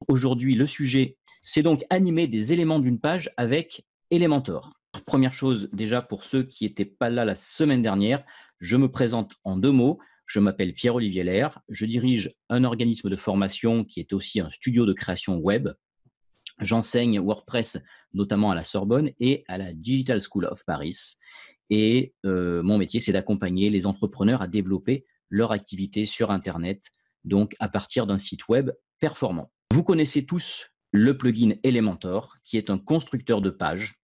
Aujourd'hui, le sujet, c'est donc animer des éléments d'une page avec Elementor. Première chose, déjà pour ceux qui n'étaient pas là la semaine dernière, je me présente en 2 mots. Je m'appelle Pierre-Olivier Lair, je dirige un organisme de formation qui est aussi un studio de création web. J'enseigne WordPress notamment à la Sorbonne et à la Digital School of Paris. Et mon métier, c'est d'accompagner les entrepreneurs à développer leur activité sur Internet, donc à partir d'un site web performant. Vous connaissez tous le plugin Elementor, qui est un constructeur de pages.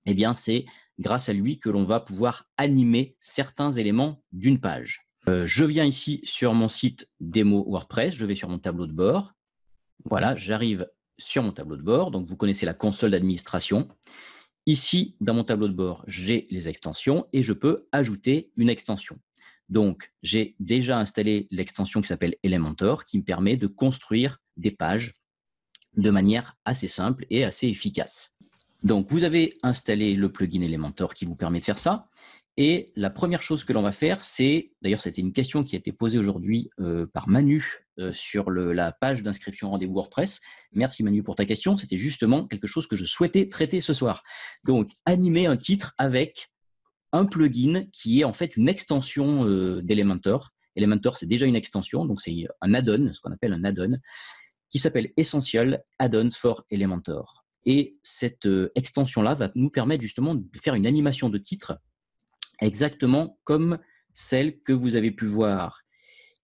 Eh bien, c'est grâce à lui que l'on va pouvoir animer certains éléments d'une page. Je viens ici sur mon site démo WordPress, je vais sur mon tableau de bord. Voilà, j'arrive sur mon tableau de bord. Donc, vous connaissez la console d'administration. Ici, dans mon tableau de bord, j'ai les extensions et je peux ajouter une extension. Donc, j'ai déjà installé l'extension qui s'appelle Elementor, qui me permet de construire des pages de manière assez simple et assez efficace. Donc, vous avez installé le plugin Elementor qui vous permet de faire ça. Et la première chose que l'on va faire, c'est, d'ailleurs, c'était une question qui a été posée aujourd'hui par Manu sur la page d'inscription rendez-vous WordPress. Merci Manu pour ta question. C'était justement quelque chose que je souhaitais traiter ce soir. Donc, animer un titre avec un plugin qui est en fait une extension d'Elementor. Elementor, c'est déjà une extension, donc c'est un add-on, ce qu'on appelle un add-on, qui s'appelle Essential Add-ons for Elementor. Et cette extension-là va nous permettre justement de faire une animation de titre exactement comme celle que vous avez pu voir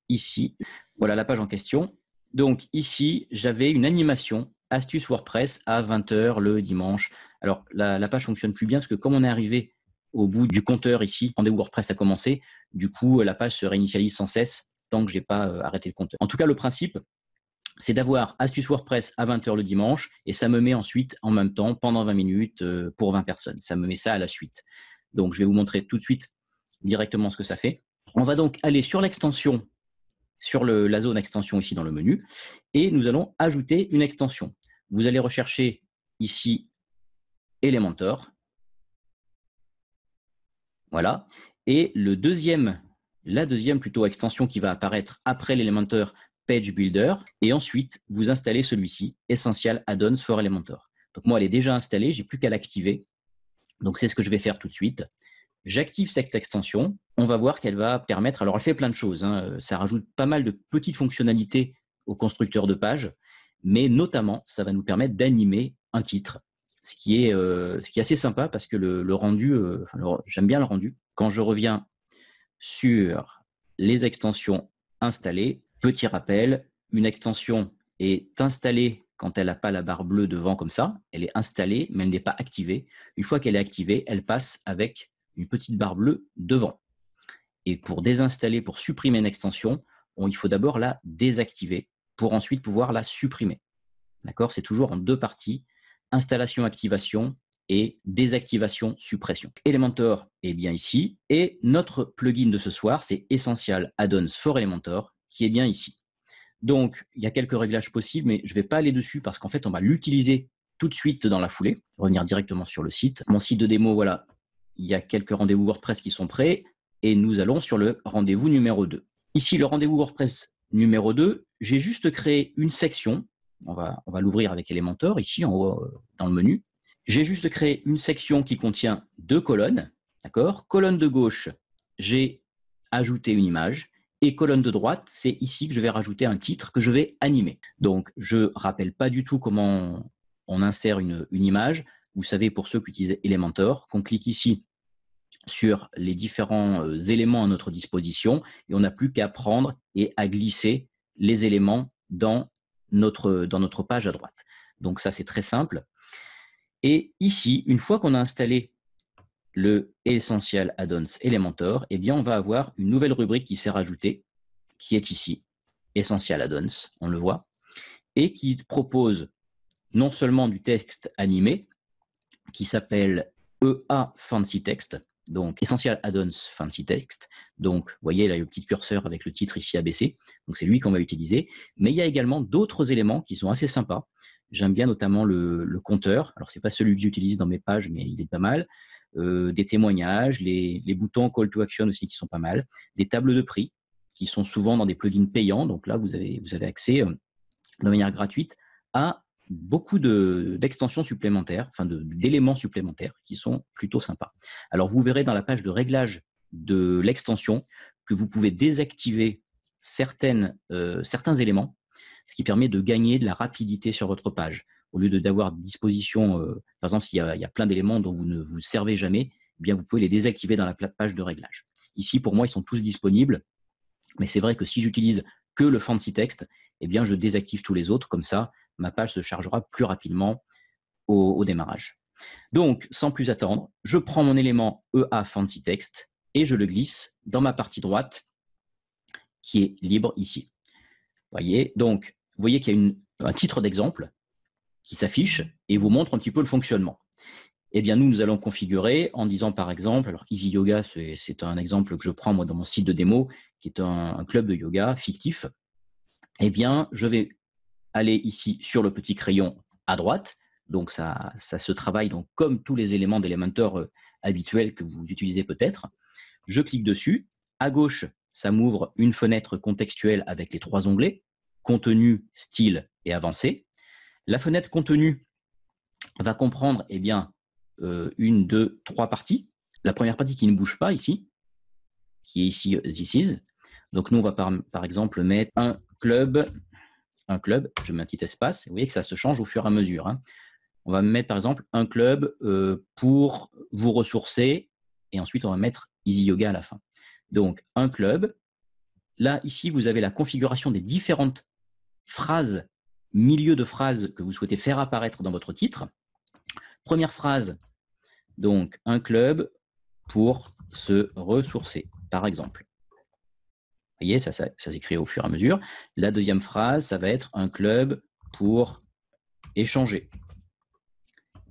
ici. Voilà la page en question. Donc ici, j'avais une animation astuce WordPress à 20h le dimanche. Alors la page fonctionne plus bien parce que comme on est arrivé au bout du compteur ici, rendez-vous WordPress a commencé, du coup la page se réinitialise sans cesse tant que je n'ai pas arrêté le compteur. En tout cas, le principe, c'est d'avoir astuce WordPress à 20h le dimanche et ça me met ensuite en même temps pendant 20 minutes pour 20 personnes. Ça me met ça à la suite. Donc, je vais vous montrer tout de suite directement ce que ça fait. On va donc aller sur l'extension, sur la zone extension ici dans le menu et nous allons ajouter une extension. Vous allez rechercher ici Elementor. Voilà. Et la deuxième plutôt extension qui va apparaître après l'Elementor, Page Builder, et ensuite vous installez celui-ci, Essential Add-ons for Elementor. Donc moi, elle est déjà installée, j'ai plus qu'à l'activer. Donc c'est ce que je vais faire tout de suite. J'active cette extension. On va voir qu'elle va permettre, alors elle fait plein de choses, hein, ça rajoute pas mal de petites fonctionnalités au constructeur de pages, mais notamment ça va nous permettre d'animer un titre, ce qui est assez sympa parce que le rendu, j'aime bien le rendu. Quand je reviens sur les extensions installées, petit rappel, une extension est installée quand elle n'a pas la barre bleue devant comme ça. Elle est installée, mais elle n'est pas activée. Une fois qu'elle est activée, elle passe avec une petite barre bleue devant. Et pour désinstaller, pour supprimer une extension, il faut d'abord la désactiver pour ensuite pouvoir la supprimer. D'accord ? C'est toujours en 2 parties, installation, activation et désactivation, suppression. Elementor est bien ici et notre plugin de ce soir, c'est Essential Add-ons for Elementor qui est bien ici. Donc, il y a quelques réglages possibles, mais je ne vais pas aller dessus parce qu'en fait, on va l'utiliser tout de suite dans la foulée, revenir directement sur le site. Mon site de démo, voilà, il y a quelques rendez-vous WordPress qui sont prêts et nous allons sur le rendez-vous numéro 2. Ici, le rendez-vous WordPress numéro 2, j'ai juste créé une section. On va l'ouvrir avec Elementor ici en haut dans le menu. J'ai juste créé une section qui contient 2 colonnes. D'accord ? Colonne de gauche, j'ai ajouté une image. Et colonne de droite, c'est ici que je vais rajouter un titre que je vais animer. Donc, je ne rappelle pas du tout comment on insère une image. Vous savez, pour ceux qui utilisent Elementor, qu'on clique ici sur les différents éléments à notre disposition et on n'a plus qu'à prendre et à glisser les éléments dans notre page à droite. Donc ça, c'est très simple. Et ici, une fois qu'on a installé le Essential Add-ons Elementor, eh bien, on va avoir une nouvelle rubrique qui s'est rajoutée, qui est ici, Essential Add-ons, on le voit, et qui propose non seulement du texte animé, qui s'appelle EA Fancy Text, donc Essential Add-ons Fancy Text. Donc, vous voyez, là, il y a le petit curseur avec le titre ici abaissé. Donc, c'est lui qu'on va utiliser. Mais il y a également d'autres éléments qui sont assez sympas. J'aime bien notamment le compteur. Alors, ce n'est pas celui que j'utilise dans mes pages, mais il est pas mal. Des témoignages, les boutons Call to Action aussi qui sont pas mal. Des tables de prix qui sont souvent dans des plugins payants. Donc là, vous avez accès de manière gratuite a beaucoup d'extensions supplémentaires, enfin d'éléments supplémentaires qui sont plutôt sympas. Alors, vous verrez dans la page de réglage de l'extension que vous pouvez désactiver certains éléments, ce qui permet de gagner de la rapidité sur votre page. Au lieu d'avoir à disposition, par exemple, s'il y a plein d'éléments dont vous ne vous servez jamais, eh bien, vous pouvez les désactiver dans la page de réglage. Ici, pour moi, ils sont tous disponibles, mais c'est vrai que si j'utilise que le fancy text, eh bien, je désactive tous les autres. Comme ça, ma page se chargera plus rapidement au démarrage. Donc, sans plus attendre, je prends mon élément EA fancy text et je le glisse dans ma partie droite qui est libre ici. Voyez, donc, vous voyez qu'il y a un titre d'exemple qui s'affiche et vous montre un petit peu le fonctionnement. Eh bien, nous allons configurer en disant par exemple, alors Easy Yoga, c'est un exemple que je prends moi dans mon site de démo, qui est un club de yoga fictif. Eh bien, je vais aller ici sur le petit crayon à droite. Donc, ça se travaille donc, comme tous les éléments d'Elementor habituels que vous utilisez peut-être. Je clique dessus. À gauche, ça m'ouvre une fenêtre contextuelle avec les 3 onglets, contenu, style et avancé. La fenêtre contenu va comprendre eh bien, 1, 2, 3 parties. La première partie qui ne bouge pas ici, qui est ici This is. Donc nous, on va par exemple mettre un club, je mets un petit espace. Vous voyez que ça se change au fur et à mesure. Hein. On va mettre par exemple un club pour vous ressourcer et ensuite on va mettre Easy Yoga à la fin. Donc un club. Là, ici, vous avez la configuration des différentes phrases, milieux de phrases que vous souhaitez faire apparaître dans votre titre. Première phrase, donc un club pour se ressourcer, par exemple. Vous voyez, ça s'écrit au fur et à mesure. La deuxième phrase, ça va être un club pour échanger.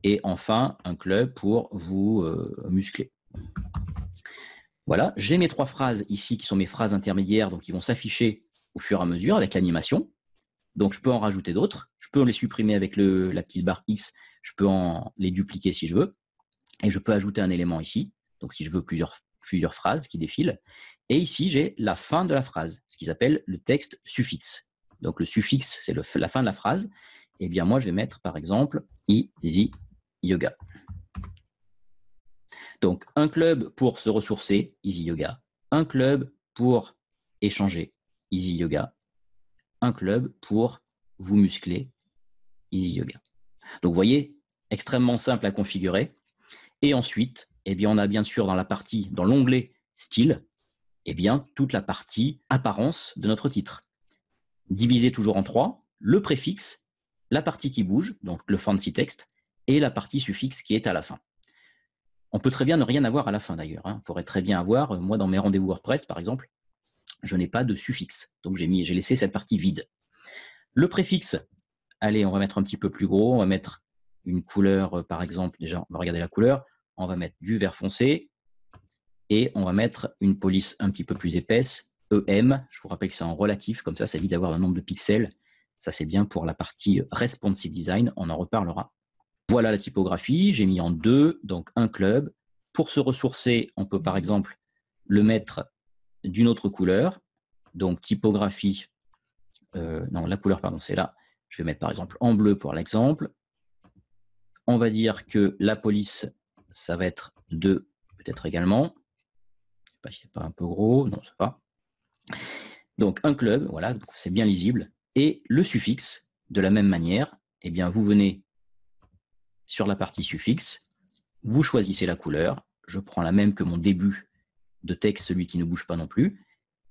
Et enfin, un club pour vous muscler. Voilà, j'ai mes 3 phrases ici qui sont mes phrases intermédiaires, donc qui vont s'afficher au fur et à mesure avec l'animation. Donc, je peux en rajouter d'autres. Je peux les supprimer avec la petite barre X. Je peux les dupliquer si je veux. Et je peux ajouter un élément ici. Donc, si je veux plusieurs phrases qui défilent. Et ici, j'ai la fin de la phrase, ce qui s'appelle le texte suffixe. Donc, le suffixe, c'est la fin de la phrase. Eh bien, moi, je vais mettre, par exemple, Easy Yoga. Donc, un club pour se ressourcer, Easy Yoga. Un club pour échanger, Easy Yoga. Un club pour vous muscler, Easy Yoga. Donc, vous voyez, extrêmement simple à configurer. Et ensuite, eh bien, on a bien sûr dans l'onglet style, eh bien, toute la partie apparence de notre titre. Divisé toujours en 3, le préfixe, la partie qui bouge, donc le fancy text, et la partie suffixe qui est à la fin. On peut très bien ne rien avoir à la fin d'ailleurs. Hein. On pourrait très bien avoir, moi dans mes rendez-vous WordPress par exemple, je n'ai pas de suffixe. Donc j'ai laissé cette partie vide. Le préfixe, allez, on va mettre un petit peu plus gros. On va mettre une couleur, par exemple, déjà, on va regarder la couleur. On va mettre du vert foncé et on va mettre une police un petit peu plus épaisse, EM. Je vous rappelle que c'est en relatif, comme ça évite d'avoir un nombre de pixels. Ça, c'est bien pour la partie responsive design. On en reparlera. Voilà la typographie, j'ai mis en 2, donc un club. Pour se ressourcer, on peut par exemple le mettre d'une autre couleur. Donc typographie, non, la couleur, pardon, c'est là. Je vais mettre par exemple en bleu pour l'exemple. On va dire que la police, ça va être 2, peut-être également. Je ne sais pas si c'est pas un peu gros, non, ça va. Donc un club, voilà, c'est bien lisible. Et le suffixe, de la même manière, eh bien, vous venez sur la partie suffixe, vous choisissez la couleur, je prends la même que mon début de texte, celui qui ne bouge pas non plus,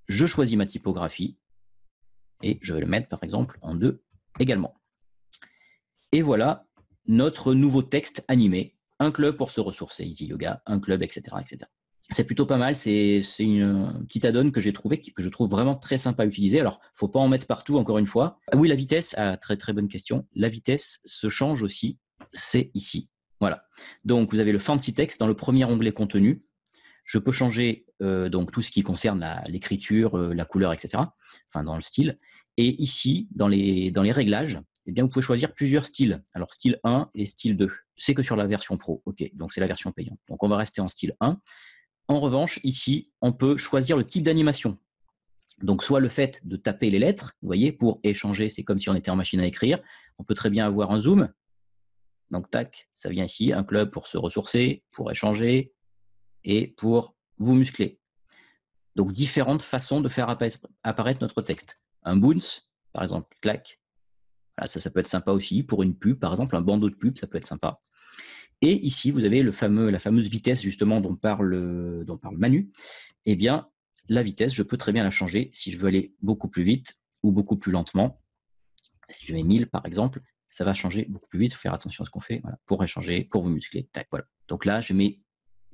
je choisis ma typographie et je vais le mettre par exemple en 2 également. Et voilà notre nouveau texte animé, un club pour se ressourcer, Easy Yoga, un club, etc. etc. C'est plutôt pas mal, c'est une petite add-on que j'ai trouvé, que je trouve vraiment très sympa à utiliser. Alors, il ne faut pas en mettre partout, encore une fois. Ah oui, la vitesse, très très bonne question. La vitesse se change aussi, c'est ici. Voilà. Donc, vous avez le fancy text dans le premier onglet contenu. Je peux changer donc tout ce qui concerne l'écriture, la couleur, etc. Enfin, dans le style. Et ici, dans les réglages, eh bien, vous pouvez choisir plusieurs styles. Alors, style 1 et style 2. C'est que sur la version pro. OK, donc c'est la version payante. Donc, on va rester en style 1. En revanche, ici, on peut choisir le type d'animation. Donc, soit le fait de taper les lettres, vous voyez, pour échanger, c'est comme si on était en machine à écrire. On peut très bien avoir un zoom. Donc, tac, ça vient ici, un club pour se ressourcer, pour échanger et pour vous muscler. Donc, différentes façons de faire apparaître notre texte. Un bounce, par exemple, clac. Voilà, ça peut être sympa aussi. Pour une pub, par exemple, un bandeau de pub, ça peut être sympa. Et ici, vous avez la fameuse vitesse, justement, dont parle Manu. Eh bien, la vitesse, je peux très bien la changer si je veux aller beaucoup plus vite ou beaucoup plus lentement. Si je mets 1000, par exemple, ça va changer beaucoup plus vite. Il faut faire attention à ce qu'on fait. Voilà, pour échanger, pour vous muscler. Tac, voilà. Donc là, je mets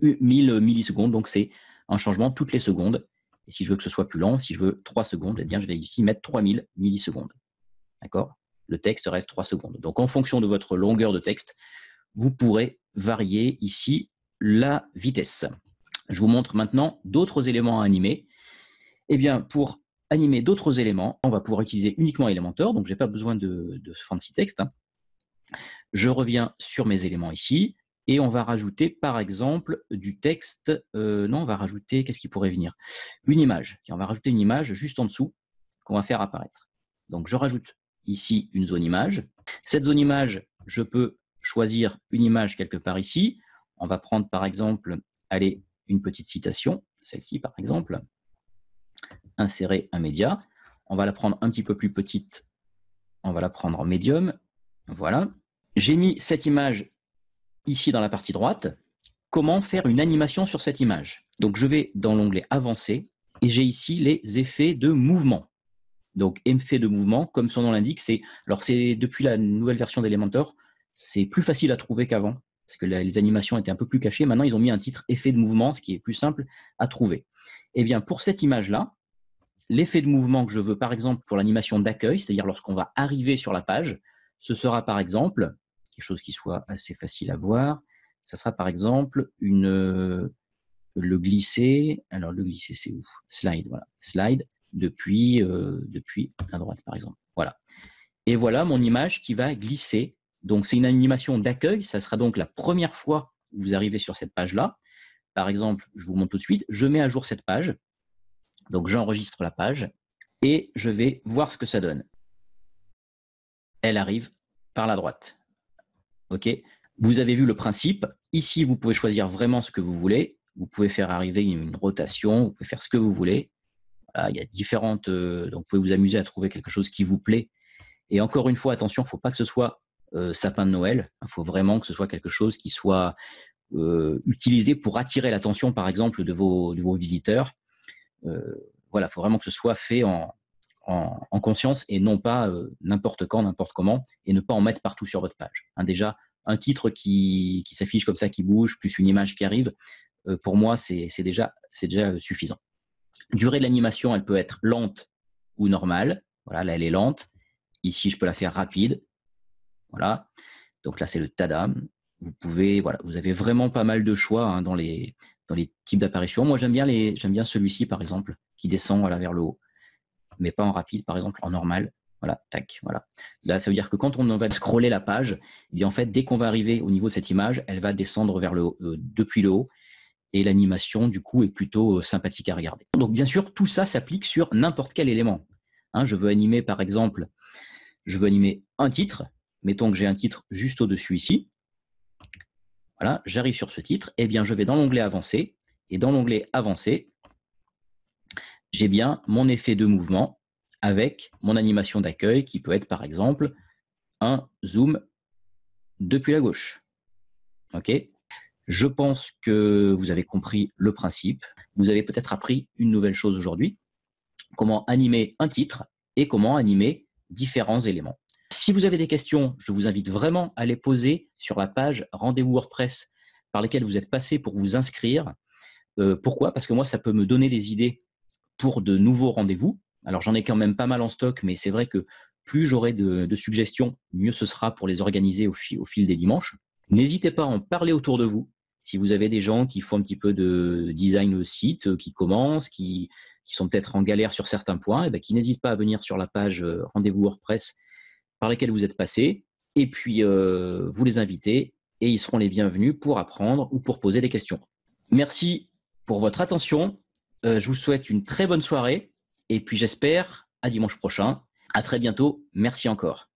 1000 millisecondes. Donc, c'est un changement toutes les secondes. Et si je veux que ce soit plus lent, si je veux 3 secondes, eh bien, je vais ici mettre 3000 millisecondes. D'accord? Le texte reste 3 secondes. Donc, en fonction de votre longueur de texte, vous pourrez varier ici la vitesse. Je vous montre maintenant d'autres éléments à animer. Eh bien, pour animer d'autres éléments, on va pouvoir utiliser uniquement Elementor, donc je n'ai pas besoin de fancy text. Je reviens sur mes éléments ici, et on va rajouter, par exemple, du texte. Non, on va rajouter, qu'est-ce qui pourrait venir? Une image. Et on va rajouter une image juste en dessous qu'on va faire apparaître. Donc, je rajoute ici une zone image. Cette zone image, je peux choisir une image quelque part ici. On va prendre, par exemple, allez, une petite citation, celle-ci, par exemple. Insérer un média. On va la prendre un petit peu plus petite. On va la prendre en médium. Voilà. J'ai mis cette image ici dans la partie droite. Comment faire une animation sur cette image? Donc, je vais dans l'onglet Avancé et j'ai ici les effets de mouvement. Donc, effets de mouvement, comme son nom l'indique, c'est depuis la nouvelle version d'Elementor, c'est plus facile à trouver qu'avant parce que les animations étaient un peu plus cachées. Maintenant, ils ont mis un titre effet de mouvement, ce qui est plus simple à trouver. Eh bien, pour cette image-là, l'effet de mouvement que je veux, par exemple, pour l'animation d'accueil, c'est-à-dire lorsqu'on va arriver sur la page, ce sera par exemple, quelque chose qui soit assez facile à voir, ça sera par exemple le glisser. Alors, le glisser, c'est où? Slide, voilà. Slide depuis la droite, par exemple. Voilà. Et voilà mon image qui va glisser. Donc, c'est une animation d'accueil. Ça sera donc la première fois que vous arrivez sur cette page-là. Par exemple, je vous montre tout de suite. Je mets à jour cette page. Donc, j'enregistre la page et je vais voir ce que ça donne. Elle arrive par la droite. OK? Vous avez vu le principe. Ici, vous pouvez choisir vraiment ce que vous voulez. Vous pouvez faire arriver une rotation. Vous pouvez faire ce que vous voulez. Voilà, il y a différentes. Donc, vous pouvez vous amuser à trouver quelque chose qui vous plaît. Et encore une fois, attention, il ne faut pas que ce soit sapin de Noël. Il faut vraiment que ce soit quelque chose qui soit utilisé pour attirer l'attention, par exemple, de vos visiteurs. Voilà, il faut vraiment que ce soit fait en conscience et non pas n'importe quand, n'importe comment, et ne pas en mettre partout sur votre page. Hein, déjà, un titre qui s'affiche comme ça, qui bouge, plus une image qui arrive, pour moi, c'est déjà suffisant. Durée de l'animation, elle peut être lente ou normale. Voilà, là, elle est lente. Ici, je peux la faire rapide. Voilà. Donc là, c'est le tadam. Vous avez vraiment pas mal de choix hein, dans les types d'apparitions. Moi, j'aime bien celui-ci, par exemple, qui descend vers le haut, mais pas en rapide, par exemple, en normal. Voilà, tac, voilà. Là, ça veut dire que quand on va scroller la page, eh bien, en fait, dès qu'on va arriver au niveau de cette image, elle va descendre vers le haut, depuis le haut, et l'animation, du coup, est plutôt sympathique à regarder. Donc, bien sûr, tout ça s'applique sur n'importe quel élément. Hein, je veux animer, par exemple, un titre. Mettons que j'ai un titre juste au-dessus ici. Voilà, j'arrive sur ce titre. Eh bien, je vais dans l'onglet Avancé. Et dans l'onglet Avancé, j'ai bien mon effet de mouvement avec mon animation d'accueil qui peut être, par exemple, un zoom depuis la gauche. OK ? Je pense que vous avez compris le principe. Vous avez peut-être appris une nouvelle chose aujourd'hui. Comment animer un titre et comment animer différents éléments. Si vous avez des questions, je vous invite vraiment à les poser sur la page Rendez-vous WordPress par laquelle vous êtes passé pour vous inscrire. Pourquoi? Parce que moi, ça peut me donner des idées pour de nouveaux rendez-vous. Alors, j'en ai quand même pas mal en stock, mais c'est vrai que plus j'aurai de suggestions, mieux ce sera pour les organiser au fil des dimanches. N'hésitez pas à en parler autour de vous. Si vous avez des gens qui font un petit peu de design de site, qui commencent, qui sont peut-être en galère sur certains points, et bien, qui n'hésitent pas à venir sur la page Rendez-vous WordPress par laquelle vous êtes passé, et puis vous les invitez, et ils seront les bienvenus pour apprendre ou pour poser des questions. Merci pour votre attention. Je vous souhaite une très bonne soirée Et puis j'espère à dimanche prochain. À très bientôt. Merci encore.